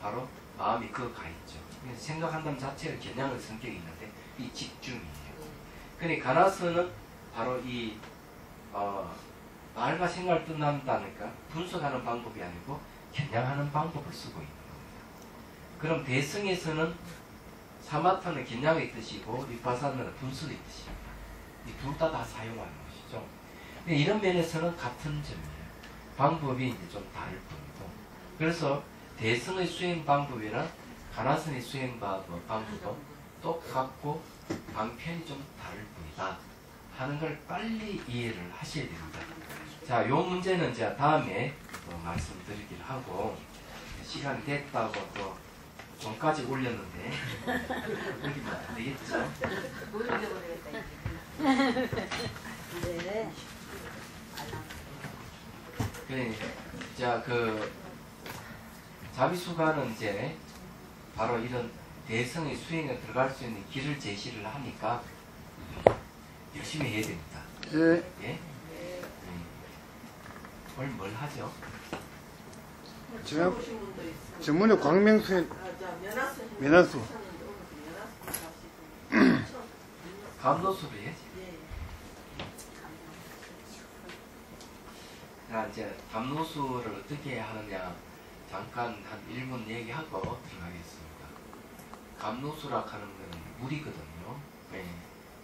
바로 마음이 그거 가 있죠. 생각한다는 자체가 겨냥의 성격이 있는데 이 집중이에요. 그러니까 가나서는 바로 이 말과 생각을 뜻난다니까 분석하는 방법이 아니고 겨냥하는 방법을 쓰고 있는 겁니다. 그럼 대승에서는 사마타는 겨냥의 뜻이고 위파사나는 분석의 뜻입니다. 이 둘 다 사용하는 것이죠. 이런 면에서는 같은 점이에요. 방법이 이제 좀 다를 뿐이고. 그래서 대승의 수행 방법이나 가나선의 수행 방법은 똑같고 방편이 좀 다를 뿐이다 하는 걸 빨리 이해를 하셔야 됩니다. 자, 요 문제는 이제 다음에 또 말씀드리기를 하고, 시간이 됐다고 또 전까지 올렸는데 올리면 안 되겠죠? 네. 그래, 자, 자비수가는 이제 바로 이런 대성의 수행에 들어갈 수 있는 길을 제시를 하니까 열심히 해야 됩니다. 예. 예? 오늘 뭘 하죠? 제가 전문에 광명수에 면화수. 감로수를 해야지. 자, 이제 감로수를 어떻게 하느냐 잠깐 한 1분 얘기하고 들어가겠습니다. 감로수라 하는 것은 물이거든요. 네.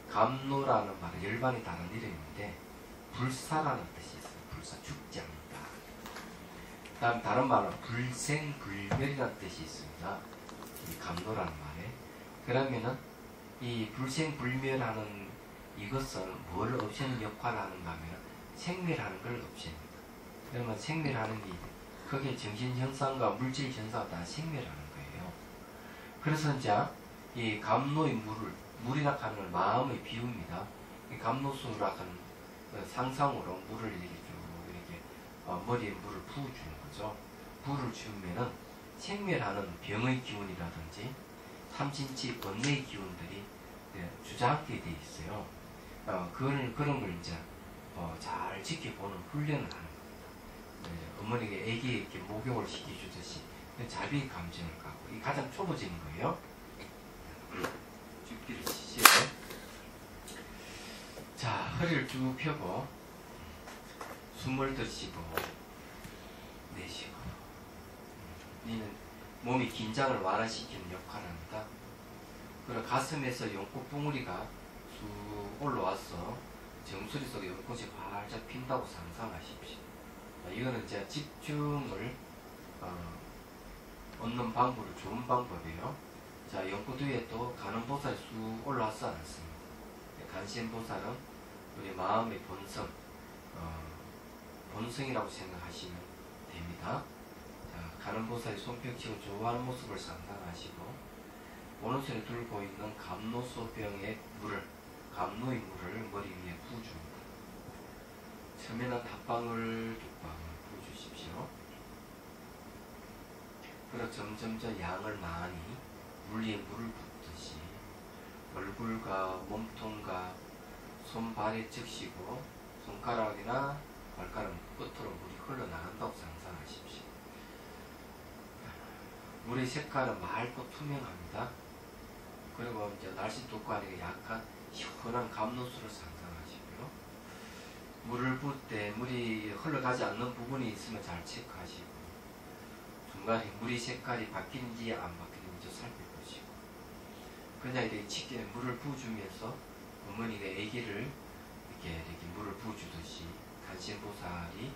감로라는 말은 열반이 다른 이름인데 불사라는 뜻이 있어요. 불사, 죽지 않는다. 다음 다른 말은 불생불멸이라는 뜻이 있습니다. 이 감로라는 말에. 그러면은 이 불생불멸하는 이것은 뭘 없애는 역할을 하는가 하면 생멸하는 걸 없앱니다. 그러면 생멸하는 게 그게 정신현상과 물질현상과 다 생멸하는 거예요. 그래서 이제 이 감로의 물이라 하는 걸 마음의 비유입니다. 이 감로수라 하는 상상으로 물을 이렇게 머리에 물을 부어주는 거죠. 불을 주면은 생멸하는 병의 기운이라든지 삼신치 번뇌의 기운들이 주저앉게 돼 있어요. 그런 걸 이제 잘 지켜보는 훈련을 하는 겁니다. 어머니가 애기에게 목욕을 시켜주듯이 자비 감정을 갖고 이 가장 초보적인 거예요. 죽기를 치시고, 자, 허리를 쭉 펴고 숨을 들이쉬고 내쉬고. 이는 몸이 긴장을 완화시키는 역할을 합니다. 그리고 가슴에서 연꽃 붕어리가 쑥 올라와서 정수리 속에 연꽃이 활짝 핀다고 상상하십시오. 이거는 이제 집중을 얻는 방법으로 좋은 방법이에요. 자, 연꽃 위에 또 간음보살이 쑥 올라왔지 않습니다. 간신보살은 우리 마음의 본성, 본성이라고 생각하시면 됩니다. 자, 간음보살이 손뼉치고 좋아하는 모습을 상상하시고, 오른손에 들고 있는 감로소병의 물을, 감로의 물을 머리 위에 부어줍니다. 처음에는 닷방울 두 방울 부어주십시오. 그리고 점점 양을 많이 물 위에 물을 붓듯이 얼굴과 몸통과 손발에 적시고 손가락이나 발가락 끝으로 물이 흘러나간다고 상상하십시오. 물의 색깔은 맑고 투명합니다. 그리고 이제 날씨 덥고 하니까 약간 시원한 감로수를 상상하시고요. 물을 부을 때 물이 흘러가지 않는 부분이 있으면 잘 체크하시고, 중간에 물의 색깔이 바뀌는지 안 바뀌는지 살펴보시고, 그냥 이렇게 짙게 물을 부어주면서 어머니가 아기를 이렇게 물을 부어주듯이 간신보살이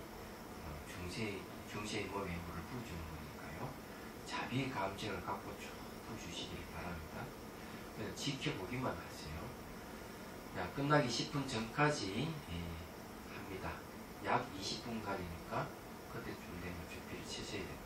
중세의 몸에 물을 부어주는 거니까요. 자비 감정을 갖고 쭉 부어주시기 바랍니다. 그래서 지켜보기만 하세요. 야, 끝나기 10분 전까지 합니다. 약 20분간이니까 그때쯤 되면 준비를 치셔야 됩니다.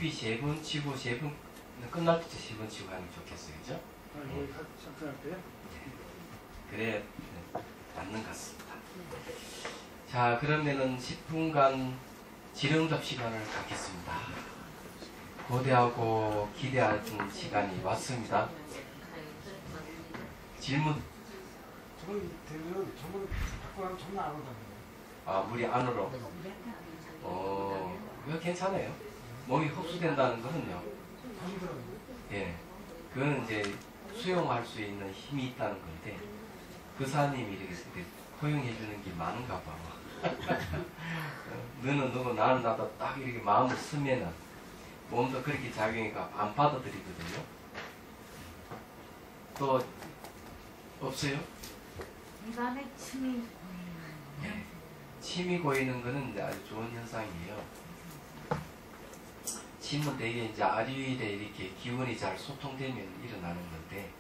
깊이 3번 치고 3번 끝날 때 3번 치고 하는 게 좋겠어요, 그죠? 여기 잠깐할게요. 그래 맞는 것 같습니다. 자, 그러면은 10분간 질의응답 시간을 갖겠습니다. 고대하고 기대하는 시간이 왔습니다. 질문. 저건 되면 저건 갖고 가면 전화 안 오잖아요. 아, 물이 안으로. 이거 괜찮아요. 몸이 흡수된다는 거는요. 힘들어요. 예, 그거는 이제 수용할 수 있는 힘이 있다는 건데 그 사님이 이렇게 허용해 주는 게 많은가 봐. 너는 너고 나는 나도 딱 이렇게 마음을 쓰면은 몸도 그렇게 작용해가 안 받아들이거든요. 또 없어요? 입안에 침이 네. 침이 고이는 거는 이제 아주 좋은 현상이에요. 침은 되게 이제 아류일에 이렇게 기운이 잘 소통되면 일어나는 건데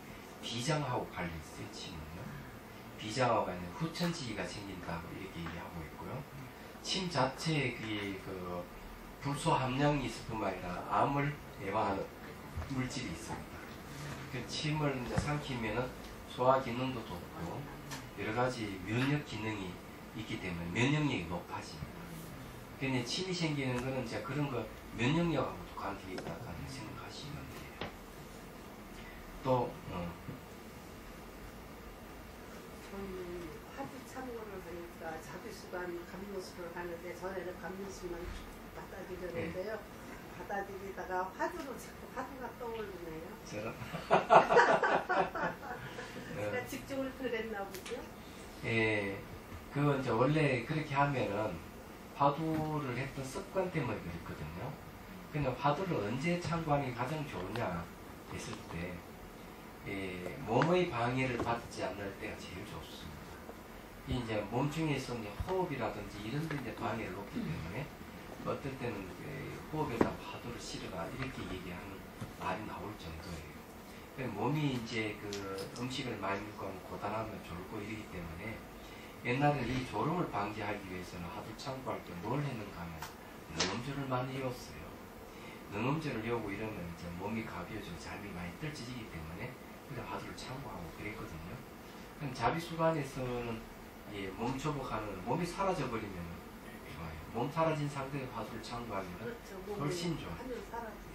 비장하고 관련있어요, 침은요. 비장하고 관련 후천지기가 생긴다고 이렇게 얘기하고 있고요. 침 자체에 그 불소 함량이 있을 뿐만 아니라 암을 예방하는 물질이 있습니다. 그 침을 이제 삼키면은 소화 기능도 좋고 여러 가지 면역 기능이 있기 때문에 면역력이 높아집니다. 그러니 침이 생기는 거는 이제 그런 거 면역력하고도 관계가 있다고 생각하시면 돼요. 또 저는 하도 참고를 하니까 자비수관 감로수를 하는데 전에는 감로수만 받아들였는데요. 받아들이다가 화두로 자꾸 화두가 떠오르네요. 제가 집중을 그랬나 보죠. 예, 그 이제 원래 그렇게 하면은 화두를 했던 습관 때문에 그랬거든요. 그냥 화두를 언제 참고하는 게 가장 좋으냐 했을 때 몸의 방해를 받지 않을 때가 제일 좋습니다. 이제 몸 중에서 이제 호흡이라든지 이런 데 이제 방해를 놓기 때문에 어떨 때는 호흡에다 화두를 실어라 이렇게 얘기하는 말이 나올 정도예요. 몸이 이제 그 음식을 많이 먹고 하면 고단하면 졸고 이러기 때문에 옛날에 이 졸음을 방지하기 위해서는 화두 참고할 때 뭘 했는가 하면 능엄주를 많이 외웠어요. 능엄주를 외우고 이러면 이제 몸이 가벼워지고 잠이 많이 떨쳐지기 때문에 그래서 화두를 참고하고 그랬거든요. 그럼 자비수관에서는 몸 조복하는 몸이 사라져버리면 좋아요. 몸 사라진 상태에 화두를 참고하면 그렇죠. 훨씬 좋아요.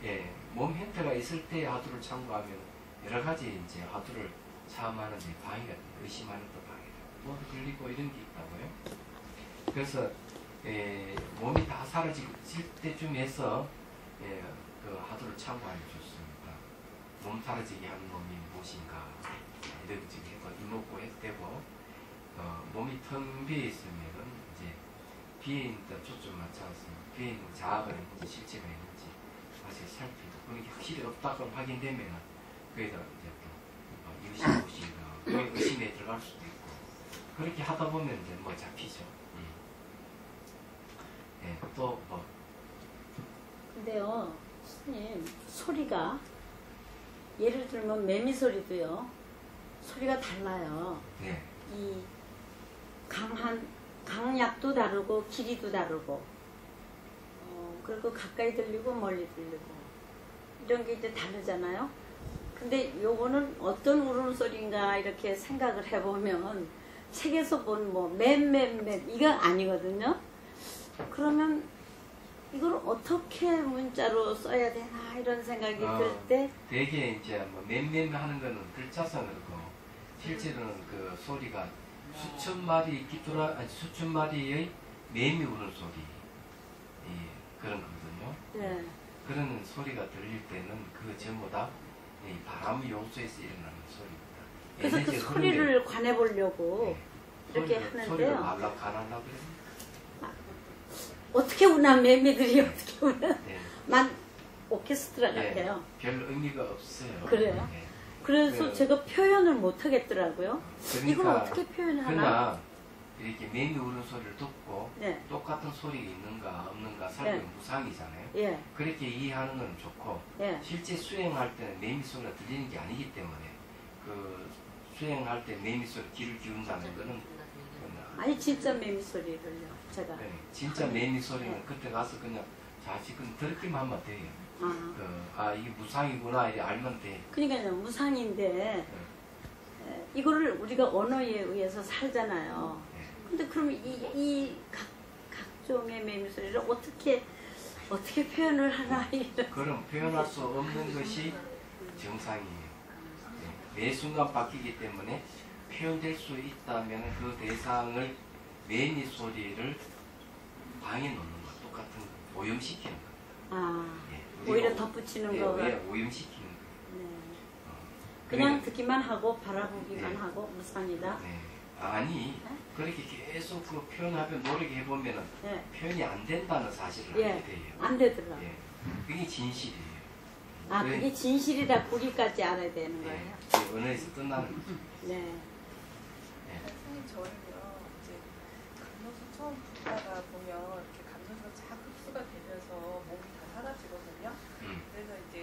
예, 몸 형태가 있을 때 화두를 참고하면 여러 가지 이제 화두를 참하는 데 방해가 돼요. 의심하는 데 방해가 뭐 걸리고 이런 게 있다고요. 그래서 몸이 다 사라질 때쯤에서 그 화두를 참고하면 좋습니다. 몸 사라지게 하는 놈이 무엇인가 이렇게 해서 이목구 해도 되고 몸이 텅 비어 있으면은 이제 비어 있는 데 초점 맞춰서 비어 있는 자아가 있는지 실체가 있는지 사실 살피고 그런 게 확실히 없다고 확인되면은 거기다 이제 또 의심보시나 의심에 들어갈 수도 있고 그렇게 하다 보면 이제 뭐 잡히죠. 네, 또 뭐. 근데요, 스님 소리가 예를 들면 매미 소리도요 소리가 달라요. 네. 이 강약도 다르고 길이도 다르고 그리고 가까이 들리고 멀리 들리고 이런 게 이제 다르잖아요. 근데 요거는 어떤 울음소리인가 이렇게 생각을 해보면 책에서 본 뭐 맴 이거 아니거든요. 그러면 이걸 어떻게 문자로 써야 되나 이런 생각이 들 때 되게 이제 뭐 맴맴 하는 거는 글자상으로고 실제로는 그 소리가 수천 마리 수천 마리의 매미 우는 소리 그런 거거든요. 네. 그런 소리가 들릴 때는 그 전부 다 바람 용소에서 일어나는 소리입니다. 그래서 그 소리를 관해보려고 이렇게 하는데요. 소리를 말라 관하려고 그래요. 어떻게 우나 매미들이 어떻게 우나 네. 만 오케스트라 같아요. 별 의미가 없어요. 그래요? 네. 그래서 제가 표현을 못 하겠더라고요. 그러니까 이걸 어떻게 표현하나? 그냥 이렇게 매미 우는 소리를 듣고 네. 똑같은 소리가 있는가 없는가 살펴보면 네. 무상이잖아요. 예. 그렇게 이해하는 건 좋고 예. 실제 수행할 때는 매미 소리가 들리는 게 아니기 때문에 그 수행할 때 매미 소리 귀를 기운다는 거는 아니 진짜 매미 소리를요. 제가. 네, 진짜 매미 소리는 그때 가서 그냥 자식은 들기만 하면 돼요. 이게 무상이구나 이렇게 알면 돼. 그러니까요, 무상인데 이거를 우리가 언어에 의해서 살잖아요. 근데 그럼 이 각종의 매미소리를 어떻게 표현을 하나 이런. 그럼 표현할 수 없는 것이 정상이에요. 매 순간 바뀌기 때문에 표현될 수 있다면 그 대상을 매미 소리를 방에 넣는 것 똑같은 거, 오염시키는 거. 오히려 덧붙이는 거. 오염시키는 거. 그냥 듣기만 하고 바라보기만 하고 무상이다. 아니 그렇게 계속 그 표현하면 노력해보면 표현이 안 된다는 사실을 알게 돼요. 안 되더라. 그게 진실이에요. 그게 진실이다. 거기까지 알아야 되는 거예요. 언어에서 끝나는 거죠. 선생님 저는요 이제 감노수 처음 듣다가 보면 이렇게 감노수가 쫙 흡수가 되면서 몸이 다 사라지거든요. 그래서 이제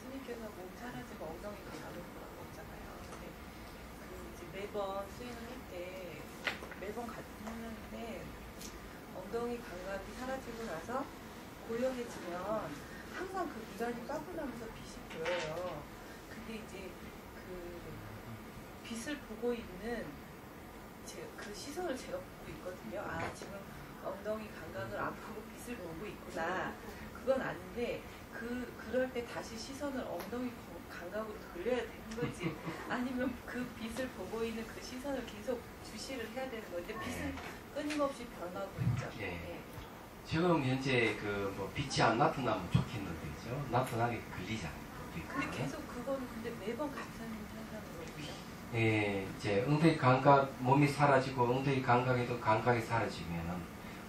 스님께서 몸 사라지고 엉덩이 감각을 보라고 했잖아요. 근데 이제 매번 수행을 할 때 매번 같은 하는데 엉덩이 감각이 사라지고 나서 고요해지면 항상 그 미간이 까불나면서 빛이 보여요. 근데 이제 그 빛을 보고 있는 그 시선을 제가 보고 있거든요. 지금 엉덩이 감각을 안 보고 빛을 보고 있구나. 그건 아닌데 그럴 때 다시 시선을 엉덩이 감각으로 돌려야 되는 거지. 아니면 그 빛을 보고 있는 그 시선을 계속 주시를 해야 되는 건데 빛은 끊임없이 변하고 있죠. 지금 현재 빛이 안 나타나면 좋겠는데, 그죠? 나타나게 걸리잖아요. 근데 계속 그건 근데 매번 같은 현상으로 이제 엉덩이 감각, 몸이 사라지고 엉덩이 감각에도 감각이 사라지면은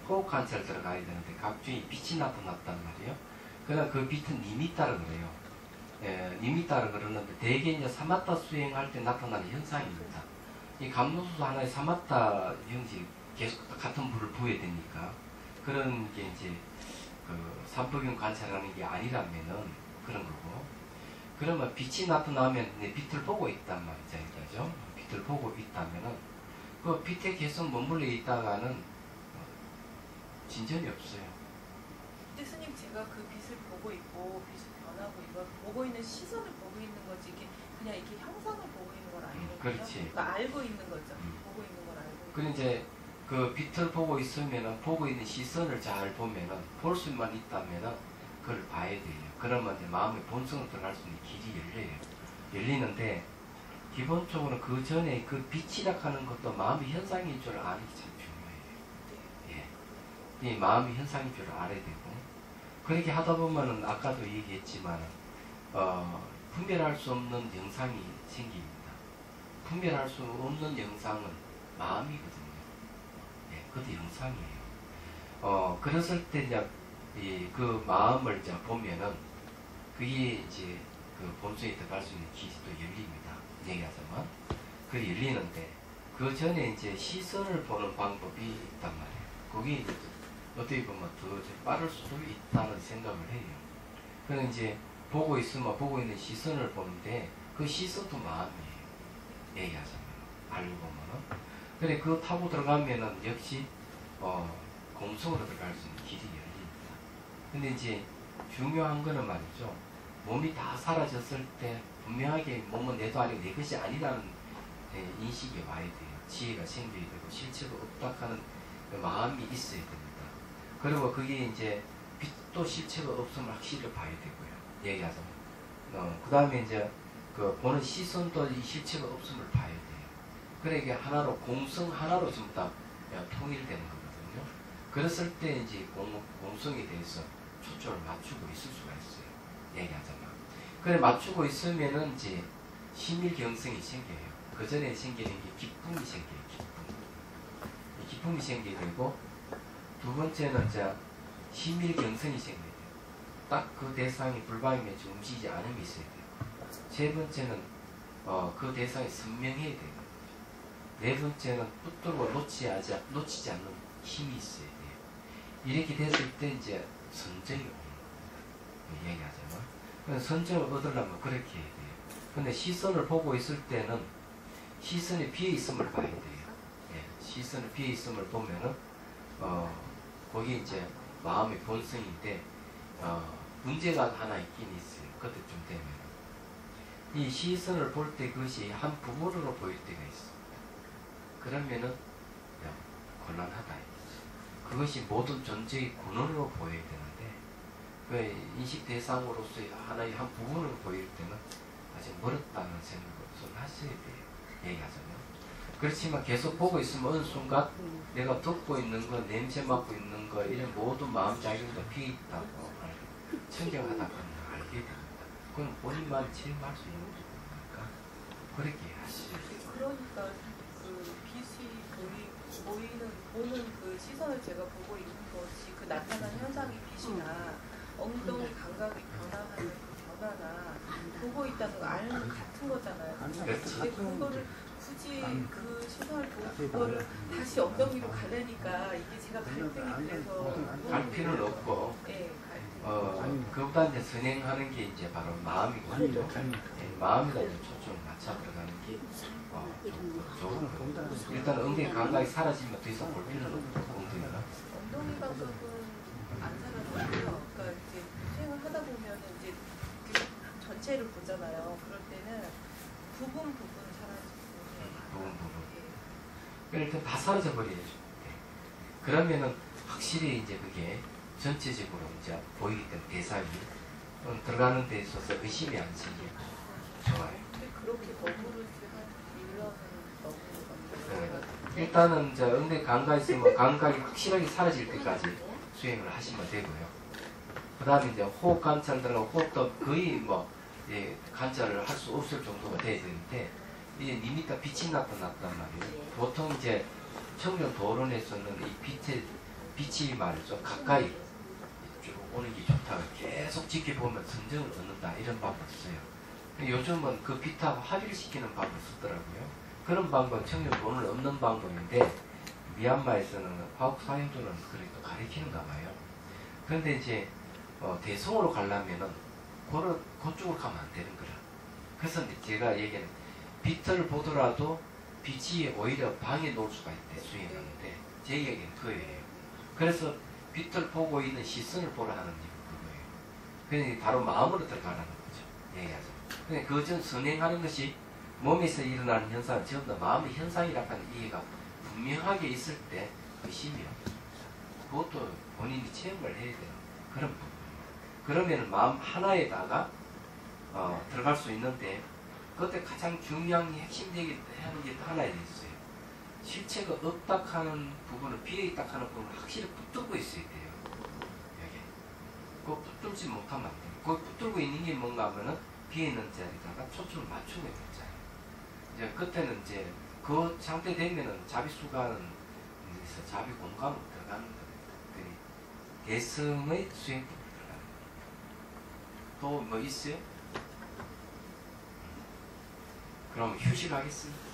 호흡 관찰 들어가야 되는데 각종의 빛이 나타났단 말이에요. 그러나 그 빛은 니미따라 그래요. 니미따라 그러는데 대개 이제 사마타 수행할 때 나타나는 현상입니다. 이 감노수 하나의 사마타 형식 계속 같은 불을 보여야 되니까 그런 게 이제 삼법경 관찰하는 게 아니라면은 그런 거고. 그러면 빛이 나타나면 빛을 보고 있단 말이죠. 그죠? 빛을 보고 있다면은 그 빛에 계속 머물러 있다가는 진전이 없어요. 근데 스님 제가 그 빛을 보고 있고 빛이 변하고 이걸 보고 있는 시선을 보고 있는 거지 이게 그냥 이렇게 형상을 보고 있는 건 아니거든요. 그렇지. 그러니까 알고 있는 거죠. 보고 있는 걸 알고. 그럼 이제 그 빛을 보고 있으면은 보고 있는 시선을 잘 보면은 볼 수만 있다면은 그걸 봐야 돼요. 그러면 이제 마음의 본성을 들어갈 수 있는 길이 열려요. 열리는데 기본적으로 그 전에 그 빛이라 하는 것도 마음의 현상인 줄 아는 게 참 중요해요. 이 마음의 현상인 줄 알아야 되고 그렇게 하다 보면은 아까도 얘기했지만 분별할 수 없는 영상이 생깁니다. 분별할 수 없는 영상은 마음이거든요. 그것도 영상이에요. 그랬을 때 이제 그 마음을 이제 보면은 그게 이제 그 본성에 들어갈 수 있는 길이 또 열립니다. 얘기하자면 그 열리는데 그 전에 이제 시선을 보는 방법이 있단 말이에요. 그게 이제 어떻게 보면 더 빠를 수도 있다는 생각을 해요. 그럼 이제 보고 있으면 보고 있는 시선을 보는데 그 시선도 마음이에요. 얘기하자면 알고 보면은. 그래 그거 타고 들어가면은 역시 공성으로 들어갈 수 있는 길이 열립니다. 근데 이제 중요한 거는 말이죠. 몸이 다 사라졌을 때 분명하게 몸은 내도 아니고 내 것이 아니라는 인식이 와야 돼요. 지혜가 생겨야 되고 실체가 없다 하는 그 마음이 있어야 됩니다. 그리고 그게 이제 빛도 실체가 없으면 확실히 봐야 되고요. 얘기하자면. 그 다음에 이제 그 보는 시선도 이 실체가 없음을 봐야 돼요. 그래 이게 하나로 공성 하나로 전부 다 통일되는 거거든요. 그랬을 때 이제 공성에 대해서 초점을 맞추고 있을 수가 있어요. 얘기하자면. 그래 맞추고 있으면은 이제 심일경성이 생겨요. 그 전에 생기는 게 기쁨이 생겨요. 기쁨이 생기게 되고 두 번째는 이제 심일경성이 생겨요. 딱 그 대상이 불방임에 움직이지 않음이 있어야 돼요. 세 번째는 그 대상이 선명해야 돼요. 네 번째는 붙들고 놓치지 않는 힘이 있어야 돼요. 이렇게 됐을 때 이제 선정이 오는 거예요. 얘기하자면. 선정을 얻으려면 그렇게 해야 돼요. 근데 시선을 보고 있을 때는 시선이 비어 있음을 봐야 돼요. 시선이 비어 있음을 보면은 거기 이제 마음의 본성인데 문제가 하나 있긴 있어요. 그때쯤 되면 이 시선을 볼 때 그것이 한 부분으로 보일 때가 있습니다. 그러면은 야, 곤란하다. 그것이 모든 존재의 근원으로 보여야 되는데 그 인식 대상으로서의 하나의 한 부분으로 보일 때는 아직 멀었다는 생각을 하셔야 돼요. 얘기하자면. 그렇지만 계속 보고 있으면 어느 순간 내가 듣고 있는 거, 냄새 맡고 있는 거 이런 모든 마음 자기가 비어 있다고 청정하다 보면 알게 됩니다. 그건 본인만 체험할 수 있는 거니까 그렇게 하시죠. 그러니까 그 빛이 보는 그 시선을 제가 보고 있는 것이 그 나타난 현상의 빛이나 엉덩이 감각이 변화하는 그 변화나 보고 있다는 거 아는 거 같은 거잖아요. 그렇지. 근데 그거를 굳이 그 시선을 보고 그거를 다시 엉덩이로 가려니까 이게 제가 갈등이 돼서 갈 필요는 없고 네, 갈등. 그보다 이제 선행하는 게 이제 바로 마음이거든요. 마음에다 이제 초점을 맞춰 들어가는 게 좋은 거예요. 일단 엉덩이 감각이 사라지면 더 이상 볼 필요는 없고 엉덩이 감각은 안 사라져요. 그러니까 이제 수행을 하다 보면 이제 그 전체를 보잖아요. 그럴 때는 부분 사라지고. 부분. 일단 다 사라져 버려야죠. 그러면은 확실히 이제 그게 전체적으로 이제 보이기 때문에 대상이 들어가는 데 있어서 의심이 안 생기고 좋아요. 근데 그렇게 버무르지 한 1년은 너무 일단은 이제 엉덩이 감각이 있으면 감각이 확실하게 사라질 때까지 수행을 하시면 되고요. 그 다음에 이제 호흡 관찰 들어가고 호흡도 거의 뭐 관찰을 할 수 없을 정도가 돼야 되는데 이제 니미가 빛이 나타났단 말이에요. 보통 이제 청년 도론에서는 이 빛이 말이죠. 가까이 쭉 오는 게 좋다고 계속 지켜보면 선정을 얻는다 이런 방법을 써요. 요즘은 그 빛하고 합의를 시키는 방법을 쓰더라고요. 그런 방법은 청년 돈을 얻는 방법인데 미얀마에서는 화학사형조는 그래도 가리키는가 봐요. 그런데 이제 대성으로 가려면은 그쪽으로 가면 안 되는 거라. 그래서 이제 제가 얘기하는 빛을 보더라도 빛이 오히려 방해 놓을 수가 있대 수행하는데 제 얘기는 그거예요. 그래서 빛을 보고 있는 시선을 보라 하는 이유가 그거예요. 그러니까 바로 마음으로 들어가라는 거죠. 얘기하죠. 근데 그전 선행하는 것이 몸에서 일어나는 현상은 전부 다 마음의 현상이라고 하는 이해가 분명하게 있을 때 의심이 없습니다. 그것도 본인이 체험을 해야 되는 그런 부분이에요. 그러면 마음 하나에다가 들어갈 수 있는데 그때 가장 중요한 핵심되게 하는 게 하나 있어요. 실체가 없다 하는 부분은 비어있다 하는 부분을 확실히 붙들고 있어야 돼요. 여기. 그거 붙들지 못하면 안 돼요. 그 붙들고 있는 게 뭔가 하면은 비어있는 자리다가 초점을 맞추는 거잖아요. 이제 그때는 이제 그 상태 되면은 자비수가는 자비 공감으로 들어가는 거예요. 대성의 수행법으로 들어가는 거예요. 또 뭐 있어요? 그럼 휴식하겠습니다.